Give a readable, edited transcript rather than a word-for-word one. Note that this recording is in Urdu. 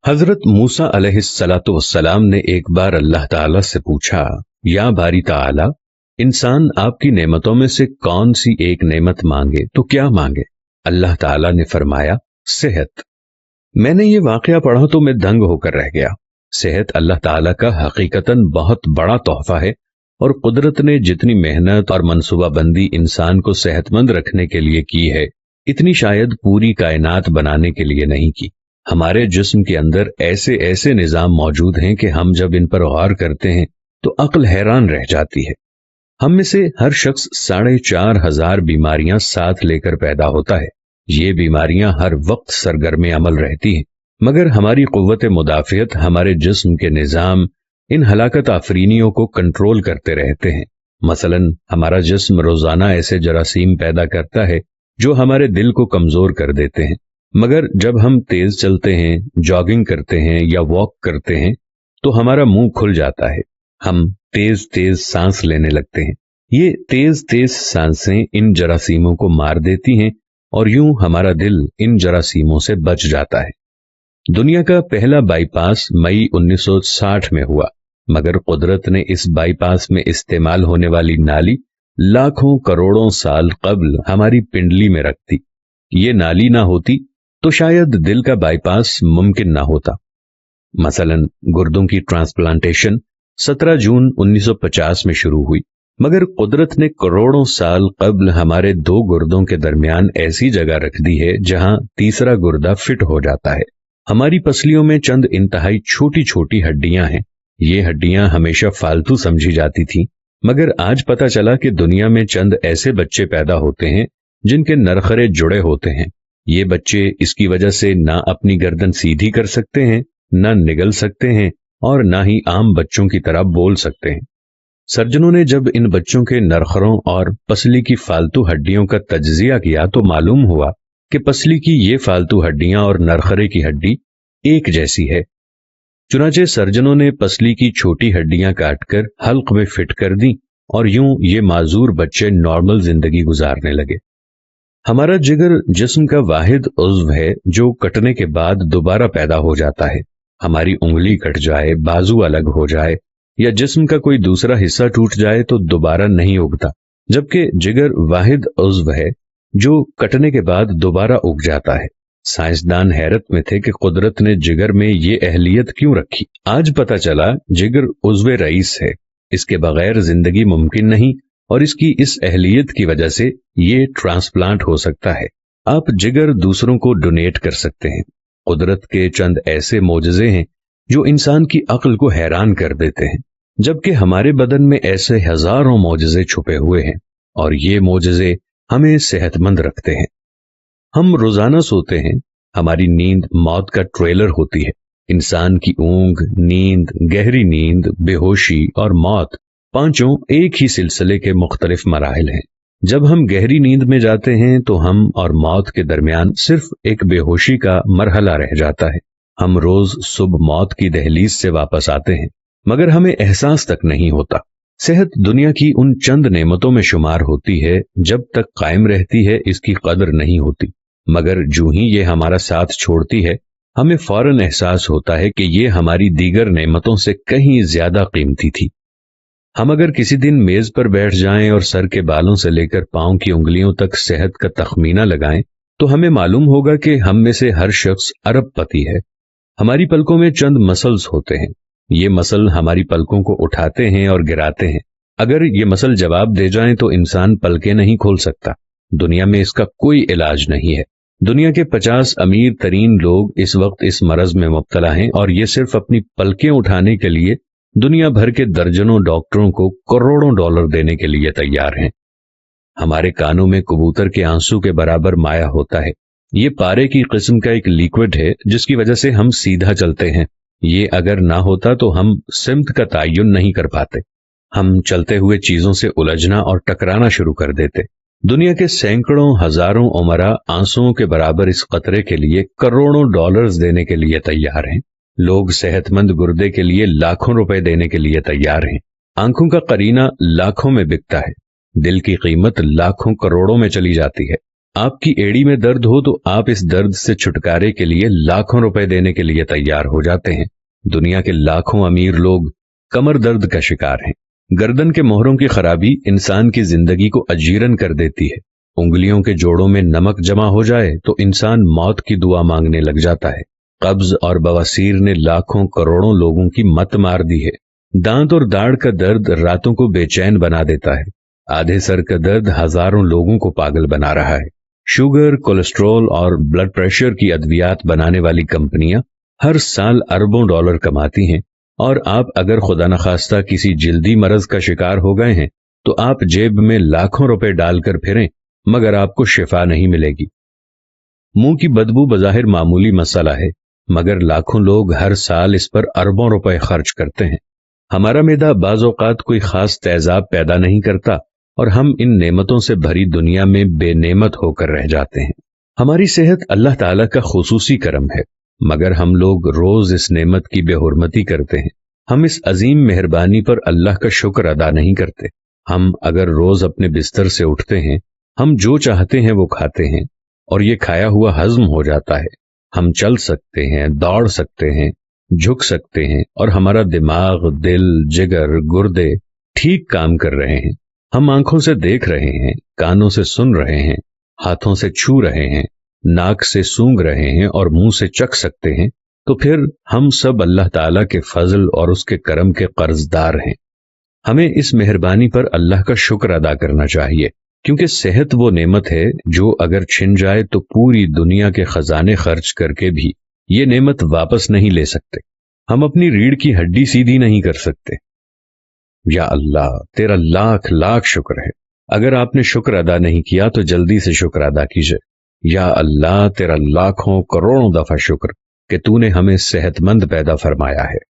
حضرت موسیٰ علیہ السلام نے ایک بار اللہ تعالی سے پوچھا، یا باری تعالی، انسان آپ کی نعمتوں میں سے کون سی ایک نعمت مانگے تو کیا مانگے؟ اللہ تعالی نے فرمایا، صحت۔ میں نے یہ واقعہ پڑھا تو میں دنگ ہو کر رہ گیا۔ صحت اللہ تعالی کا حقیقتاً بہت بڑا تحفہ ہے، اور قدرت نے جتنی محنت اور منصوبہ بندی انسان کو صحت مند رکھنے کے لیے کی ہے، اتنی شاید پوری کائنات بنانے کے لیے نہیں کی۔ ہمارے جسم کے اندر ایسے ایسے نظام موجود ہیں کہ ہم جب ان پر غور کرتے ہیں تو عقل حیران رہ جاتی ہے۔ ہم میں سے ہر شخص 4,500 بیماریاں ساتھ لے کر پیدا ہوتا ہے۔ یہ بیماریاں ہر وقت سرگرم عمل رہتی ہیں، مگر ہماری قوت مدافعت، ہمارے جسم کے نظام ان ہلاکت آفرینیوں کو کنٹرول کرتے رہتے ہیں۔ مثلا ہمارا جسم روزانہ ایسے جراثیم پیدا کرتا ہے جو ہمارے دل کو کمزور کر دیتے ہیں، مگر جب ہم تیز چلتے ہیں، جاگنگ کرتے ہیں یا واک کرتے ہیں تو ہمارا منہ کھل جاتا ہے، ہم تیز تیز سانس لینے لگتے ہیں۔ یہ تیز تیز سانسیں ان جراثیموں کو مار دیتی ہیں، اور یوں ہمارا دل ان جراثیموں سے بچ جاتا ہے۔ دنیا کا پہلا بائی پاس مئی 1960 میں ہوا، مگر قدرت نے اس بائی پاس میں استعمال ہونے والی نالی لاکھوں کروڑوں سال قبل ہماری پنڈلی میں رکھ دی۔ یہ نالی نہ ہوتی تو شاید دل کا بائی پاس ممکن نہ ہوتا۔ مثلا گردوں کی ٹرانسپلانٹیشن 17 جون 1950 میں شروع ہوئی، مگر قدرت نے کروڑوں سال قبل ہمارے 2 گردوں کے درمیان ایسی جگہ رکھ دی ہے جہاں تیسرا گردہ فٹ ہو جاتا ہے۔ ہماری پسلیوں میں چند انتہائی چھوٹی چھوٹی ہڈیاں ہیں۔ یہ ہڈیاں ہمیشہ فالتو سمجھی جاتی تھیں، مگر آج پتہ چلا کہ دنیا میں چند ایسے بچے پیدا ہوتے ہیں جن کے نرخرے جڑے ہوتے ہیں۔ یہ بچے اس کی وجہ سے نہ اپنی گردن سیدھی کر سکتے ہیں، نہ نگل سکتے ہیں، اور نہ ہی عام بچوں کی طرح بول سکتے ہیں۔ سرجنوں نے جب ان بچوں کے نرخروں اور پسلی کی فالتو ہڈیوں کا تجزیہ کیا تو معلوم ہوا کہ پسلی کی یہ فالتو ہڈیاں اور نرخرے کی ہڈی ایک جیسی ہے۔ چنانچہ سرجنوں نے پسلی کی چھوٹی ہڈیاں کاٹ کر حلق میں فٹ کر دیں، اور یوں یہ معذور بچے نارمل زندگی گزارنے لگے۔ ہمارا جگر جسم کا واحد عضو ہے جو کٹنے کے بعد دوبارہ پیدا ہو جاتا ہے۔ ہماری انگلی کٹ جائے، بازو الگ ہو جائے یا جسم کا کوئی دوسرا حصہ ٹوٹ جائے تو دوبارہ نہیں اگتا، جبکہ جگر واحد عضو ہے جو کٹنے کے بعد دوبارہ اگ جاتا ہے۔ سائنسدان حیرت میں تھے کہ قدرت نے جگر میں یہ اہلیت کیوں رکھی۔ آج پتہ چلا جگر عضو رئیس ہے، اس کے بغیر زندگی ممکن نہیں، اور اس کی اس اہلیت کی وجہ سے یہ ٹرانسپلانٹ ہو سکتا ہے۔ آپ جگر دوسروں کو ڈونیٹ کر سکتے ہیں۔ قدرت کے چند ایسے معجزے ہیں جو انسان کی عقل کو حیران کر دیتے ہیں، جبکہ ہمارے بدن میں ایسے ہزاروں معجزے چھپے ہوئے ہیں، اور یہ معجزے ہمیں صحت مند رکھتے ہیں۔ ہم روزانہ سوتے ہیں، ہماری نیند موت کا ٹریلر ہوتی ہے۔ انسان کی اونگ، نیند، گہری نیند، بے ہوشی اور موت، پانچوں ایک ہی سلسلے کے مختلف مراحل ہیں۔ جب ہم گہری نیند میں جاتے ہیں تو ہم اور موت کے درمیان صرف ایک بے ہوشی کا مرحلہ رہ جاتا ہے۔ ہم روز صبح موت کی دہلیز سے واپس آتے ہیں، مگر ہمیں احساس تک نہیں ہوتا۔ صحت دنیا کی ان چند نعمتوں میں شمار ہوتی ہے، جب تک قائم رہتی ہے اس کی قدر نہیں ہوتی، مگر جو ہی یہ ہمارا ساتھ چھوڑتی ہے ہمیں فوراً احساس ہوتا ہے کہ یہ ہماری دیگر نعمتوں سے کہیں زیادہ قیمتی تھی۔ ہم اگر کسی دن میز پر بیٹھ جائیں اور سر کے بالوں سے لے کر پاؤں کی انگلیوں تک صحت کا تخمینہ لگائیں تو ہمیں معلوم ہوگا کہ ہم میں سے ہر شخص ارب پتی ہے۔ ہماری پلکوں میں چند مسلز ہوتے ہیں۔ یہ مسل ہماری پلکوں کو اٹھاتے ہیں اور گراتے ہیں۔ اگر یہ مسل جواب دے جائیں تو انسان پلکیں نہیں کھول سکتا۔ دنیا میں اس کا کوئی علاج نہیں ہے۔ دنیا کے 50 امیر ترین لوگ اس وقت اس مرض میں مبتلا ہیں، اور یہ صرف اپنی پلکیں اٹھانے کے لیے دنیا بھر کے درجنوں ڈاکٹروں کو کروڑوں ڈالر دینے کے لیے تیار ہیں۔ ہمارے کانوں میں کبوتر کے آنسو کے برابر مایع ہوتا ہے۔ یہ پارے کی قسم کا ایک لیکوڈ ہے جس کی وجہ سے ہم سیدھا چلتے ہیں۔ یہ اگر نہ ہوتا تو ہم سمت کا تعین نہیں کر پاتے۔ ہم چلتے ہوئے چیزوں سے الجھنا اور ٹکرانا شروع کر دیتے۔ دنیا کے سینکڑوں ہزاروں عمرا آنسوؤں کے برابر اس قطرے کے لیے کروڑوں ڈالرز دینے کے لیے تیار ہیں۔ لوگ صحت مند گردے کے لیے لاکھوں روپے دینے کے لیے تیار ہیں۔ آنکھوں کا قرینہ لاکھوں میں بکتا ہے۔ دل کی قیمت لاکھوں کروڑوں میں چلی جاتی ہے۔ آپ کی ایڑی میں درد ہو تو آپ اس درد سے چھٹکارے کے لیے لاکھوں روپے دینے کے لیے تیار ہو جاتے ہیں۔ دنیا کے لاکھوں امیر لوگ کمر درد کا شکار ہیں۔ گردن کے موہروں کی خرابی انسان کی زندگی کو اجیرن کر دیتی ہے۔ انگلیوں کے جوڑوں میں نمک جمع ہو جائے تو انسان موت کی دعا مانگنے لگ جاتا ہے۔ قبض اور بواسیر نے لاکھوں کروڑوں لوگوں کی مت مار دی ہے۔ دانت اور داڑھ کا درد راتوں کو بے چین بنا دیتا ہے۔ آدھے سر کا درد ہزاروں لوگوں کو پاگل بنا رہا ہے۔ شوگر، کولیسٹرول اور بلڈ پریشر کی ادویات بنانے والی کمپنیاں ہر سال اربوں ڈالر کماتی ہیں، اور آپ اگر خدا نخواستہ کسی جلدی مرض کا شکار ہو گئے ہیں تو آپ جیب میں لاکھوں روپے ڈال کر پھریں مگر آپ کو شفا نہیں ملے گی۔ منہ کی بدبو بظاہر معمولی مسئلہ ہے، مگر لاکھوں لوگ ہر سال اس پر اربوں روپے خرچ کرتے ہیں۔ ہمارا معدہ بعض اوقات کوئی خاص تیزاب پیدا نہیں کرتا اور ہم ان نعمتوں سے بھری دنیا میں بے نعمت ہو کر رہ جاتے ہیں۔ ہماری صحت اللہ تعالیٰ کا خصوصی کرم ہے، مگر ہم لوگ روز اس نعمت کی بے حرمتی کرتے ہیں۔ ہم اس عظیم مہربانی پر اللہ کا شکر ادا نہیں کرتے۔ ہم اگر روز اپنے بستر سے اٹھتے ہیں، ہم جو چاہتے ہیں وہ کھاتے ہیں اور یہ کھایا ہوا ہضم ہو جاتا ہے۔ ہم چل سکتے ہیں، دوڑ سکتے ہیں، جھک سکتے ہیں اور ہمارا دماغ، دل، جگر، گردے ٹھیک کام کر رہے ہیں۔ ہم آنکھوں سے دیکھ رہے ہیں، کانوں سے سن رہے ہیں، ہاتھوں سے چھو رہے ہیں، ناک سے سونگھ رہے ہیں اور منہ سے چکھ سکتے ہیں، تو پھر ہم سب اللہ تعالیٰ کے فضل اور اس کے کرم کے قرض دار ہیں۔ ہمیں اس مہربانی پر اللہ کا شکر ادا کرنا چاہیے، کیونکہ صحت وہ نعمت ہے جو اگر چھن جائے تو پوری دنیا کے خزانے خرچ کر کے بھی یہ نعمت واپس نہیں لے سکتے۔ ہم اپنی ریڑھ کی ہڈی سیدھی نہیں کر سکتے۔ یا اللہ، تیرا لاکھ لاکھ شکر ہے۔ اگر آپ نے شکر ادا نہیں کیا تو جلدی سے شکر ادا کیجئے۔ یا اللہ، تیرا لاکھوں کروڑوں دفعہ شکر کہ تو نے ہمیں صحت مند پیدا فرمایا ہے۔